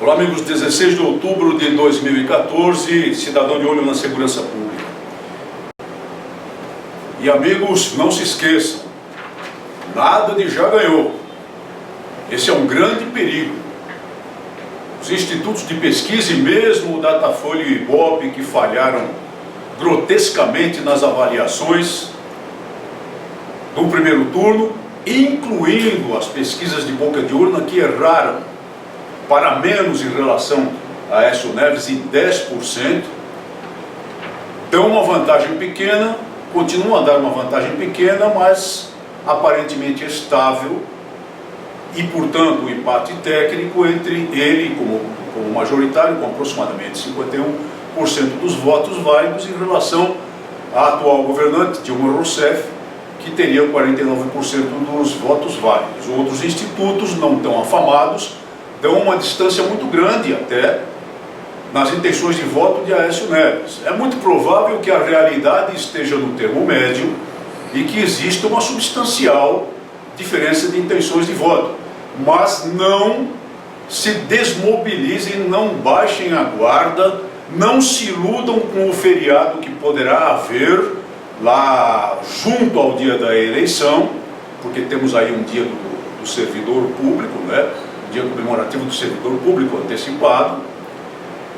Olá, amigos, 16 de outubro de 2014, cidadão de olho na segurança pública. E amigos, não se esqueçam, nada de já ganhou. Esse é um grande perigo. Os institutos de pesquisa e mesmo o Datafolha e o Ibope, que falharam grotescamente nas avaliações do primeiro turno, incluindo as pesquisas de boca de urna que erraram para menos em relação a Aécio Neves em 10%, dão uma vantagem pequena, continuam a dar uma vantagem pequena, mas aparentemente estável, e portanto o empate técnico entre ele como majoritário, com aproximadamente 51% dos votos válidos, em relação à atual governante, Dilma Rousseff, que teria 49% dos votos válidos. Outros institutos não tão afamados dão uma distância muito grande até nas intenções de voto de Aécio Neves. É muito provável que a realidade esteja no termo médio e que exista uma substancial diferença de intenções de voto. Mas não se desmobilizem, não baixem a guarda, não se iludam com o feriado que poderá haver lá junto ao dia da eleição, porque temos aí um dia do servidor público, né? Dia comemorativo do servidor público antecipado,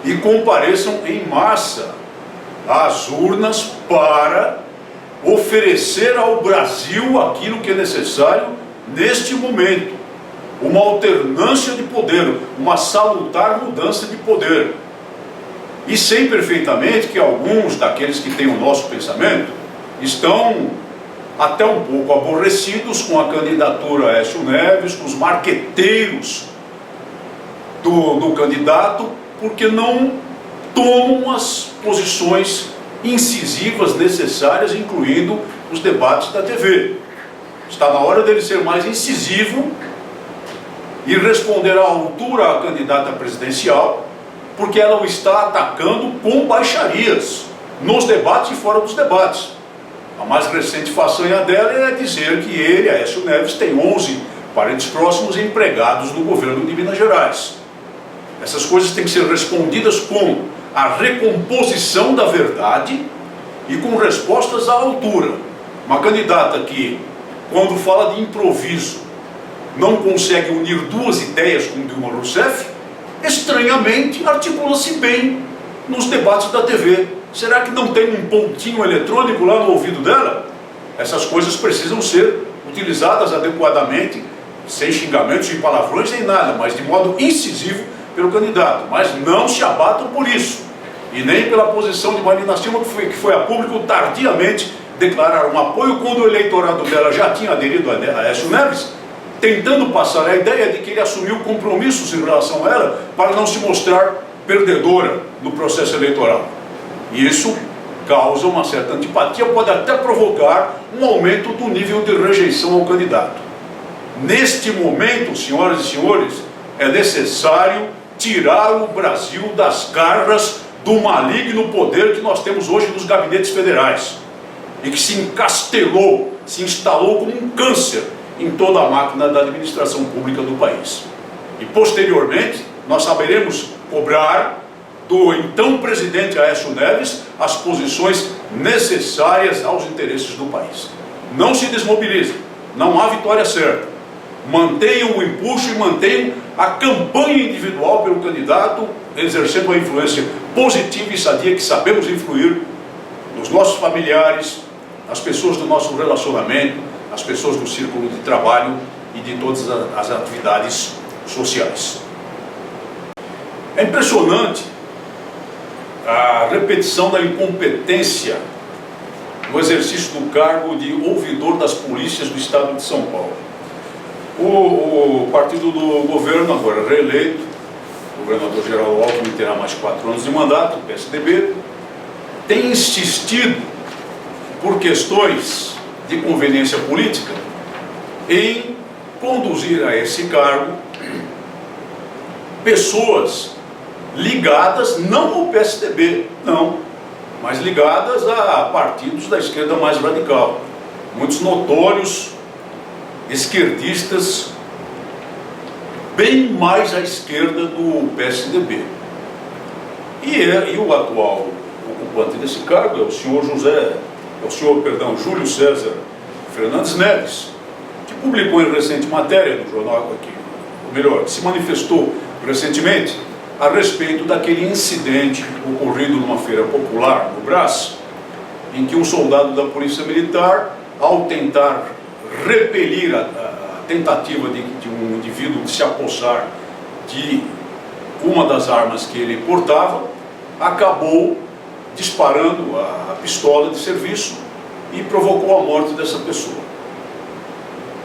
e compareçam em massa às urnas para oferecer ao Brasil aquilo que é necessário neste momento, uma alternância de poder, uma salutar mudança de poder. E sei perfeitamente que alguns daqueles que têm o nosso pensamento estão até um pouco aborrecidos com a candidatura a Aécio Neves, com os marqueteiros do candidato, porque não tomam as posições incisivas necessárias, incluindo os debates da TV. Está na hora dele ser mais incisivo e responder à altura à candidata presidencial, porque ela o está atacando com baixarias, nos debates e fora dos debates. A mais recente façanha dela é dizer que ele, Aécio Neves, tem 11 parentes próximos empregados no governo de Minas Gerais. Essas coisas têm que ser respondidas com a recomposição da verdade e com respostas à altura. Uma candidata que, quando fala de improviso, não consegue unir duas ideias com Dilma Rousseff, estranhamente articula-se bem nos debates da TV. Será que não tem um pontinho eletrônico lá no ouvido dela? Essas coisas precisam ser utilizadas adequadamente, sem xingamentos, sem palavrões, sem nada, mas de modo incisivo pelo candidato. Mas não se abatam por isso, e nem pela posição de Marina Silva, que foi a público tardiamente declarar um apoio quando o eleitorado dela já tinha aderido a Aécio Neves, tentando passar a ideia de que ele assumiu compromissos em relação a ela para não se mostrar perdedora no processo eleitoral. E isso causa uma certa antipatia, pode até provocar um aumento do nível de rejeição ao candidato. Neste momento, senhoras e senhores, é necessário tirar o Brasil das garras do maligno poder que nós temos hoje nos gabinetes federais, e que se encastelou, se instalou como um câncer em toda a máquina da administração pública do país. E posteriormente nós saberemos cobrar do então presidente Aécio Neves as posições necessárias aos interesses do país. Não se desmobilizem, não há vitória certa. Mantenham o impulso e mantenham a campanha individual pelo candidato, exercendo a influência positiva e sadia que sabemos influir nos nossos familiares, nas pessoas do nosso relacionamento, nas pessoas do círculo de trabalho e de todas as atividades sociais. É impressionante a repetição da incompetência no exercício do cargo de ouvidor das polícias do estado de São Paulo. O partido do governo, agora reeleito, o governador Geraldo Alckmin terá mais 4 anos de mandato, o PSDB, tem insistido, por questões de conveniência política, em conduzir a esse cargo pessoas ligadas não ao PSDB, não, mas ligadas a partidos da esquerda mais radical. Muitos notórios esquerdistas bem mais à esquerda do PSDB. E o atual ocupante desse cargo é o senhor Júlio César Fernandes Neves, que publicou em recente matéria no jornal aqui, ou melhor, se manifestou recentemente a respeito daquele incidente ocorrido numa feira popular no Brás, em que um soldado da Polícia Militar, ao tentar repelir a tentativa de um indivíduo de se apossar de uma das armas que ele portava, acabou disparando a pistola de serviço e provocou a morte dessa pessoa.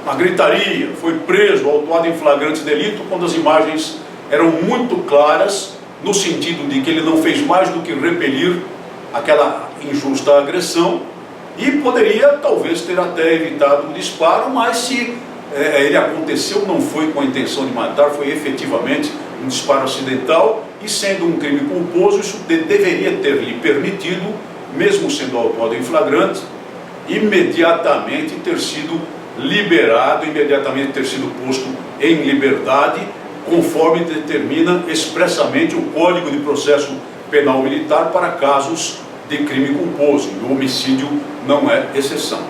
Uma gritaria, foi preso, autuado em flagrante delito, quando as imagens eram muito claras, no sentido de que ele não fez mais do que repelir aquela injusta agressão e poderia talvez ter até evitado o disparo, mas se ele aconteceu, não foi com a intenção de matar, foi efetivamente um disparo acidental, e sendo um crime culposo, isso deveria ter lhe permitido, mesmo sendo autuado em flagrante, imediatamente ter sido liberado, imediatamente ter sido posto em liberdade, conforme determina expressamente o Código de Processo Penal Militar para casos de crime culposo, e o homicídio não é exceção.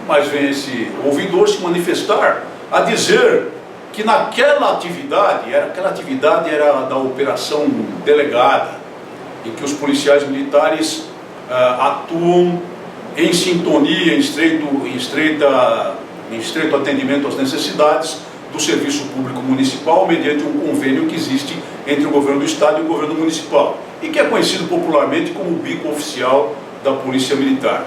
Mas vem esse ouvidor se manifestar a dizer que aquela atividade era da Operação Delegada, em que os policiais militares atuam em sintonia, em estreito atendimento às necessidades do serviço público municipal, mediante um convênio que existe entre o governo do estado e o governo municipal, e que é conhecido popularmente como o bico oficial da Polícia Militar.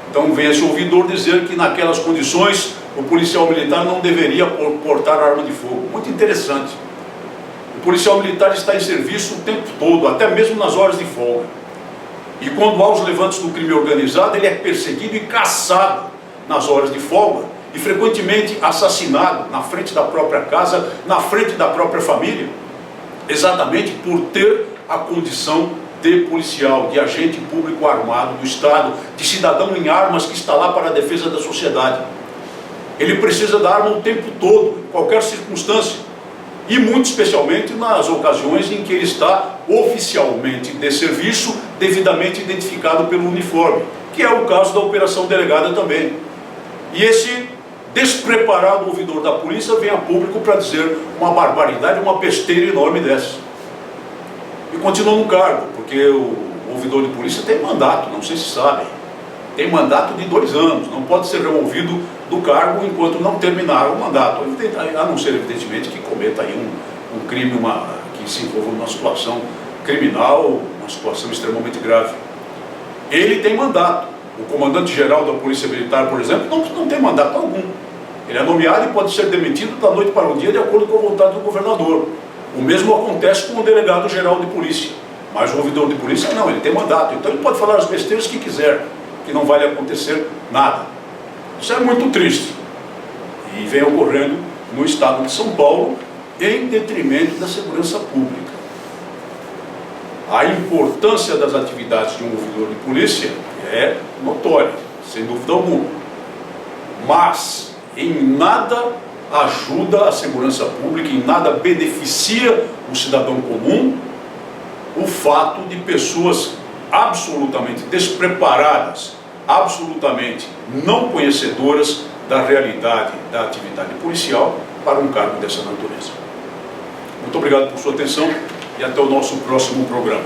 Então vem esse ouvidor dizer que naquelas condições o policial militar não deveria portar arma de fogo. Muito interessante. O policial militar está em serviço o tempo todo, até mesmo nas horas de folga. E quando há os levantes do crime organizado, ele é perseguido e caçado nas horas de folga, e frequentemente assassinado na frente da própria casa, na frente da própria família, exatamente por ter a condição de policial, de agente público armado do Estado, de cidadão em armas que está lá para a defesa da sociedade. Ele precisa da arma o tempo todo, em qualquer circunstância, e muito especialmente nas ocasiões em que ele está oficialmente de serviço, devidamente identificado pelo uniforme, que é o caso da Operação Delegada também. E esse despreparado ouvidor da polícia vem a público para dizer uma barbaridade, uma besteira enorme dessa. E continua no cargo, porque o ouvidor de polícia tem mandato, não sei se sabem, tem mandato de 2 anos, não pode ser removido do cargo enquanto não terminar o mandato, a não ser evidentemente que cometa aí um crime, que se envolva numa situação criminal, uma situação extremamente grave. Ele tem mandato. O comandante-geral da Polícia Militar, por exemplo, não tem mandato algum. Ele é nomeado e pode ser demitido da noite para o dia de acordo com a vontade do governador. O mesmo acontece com o delegado-geral de polícia. Mas o ouvidor de polícia não, ele tem mandato. Então ele pode falar as besteiras que quiser, que não vai acontecer nada. Isso é muito triste. E vem ocorrendo no estado de São Paulo, em detrimento da segurança pública. A importância das atividades de um ouvidor de polícia é notória, sem dúvida alguma. Mas em nada ajuda a segurança pública, em nada beneficia o cidadão comum o fato de pessoas absolutamente despreparadas, absolutamente não conhecedoras da realidade da atividade policial para um cargo dessa natureza. Muito obrigado por sua atenção e até o nosso próximo programa.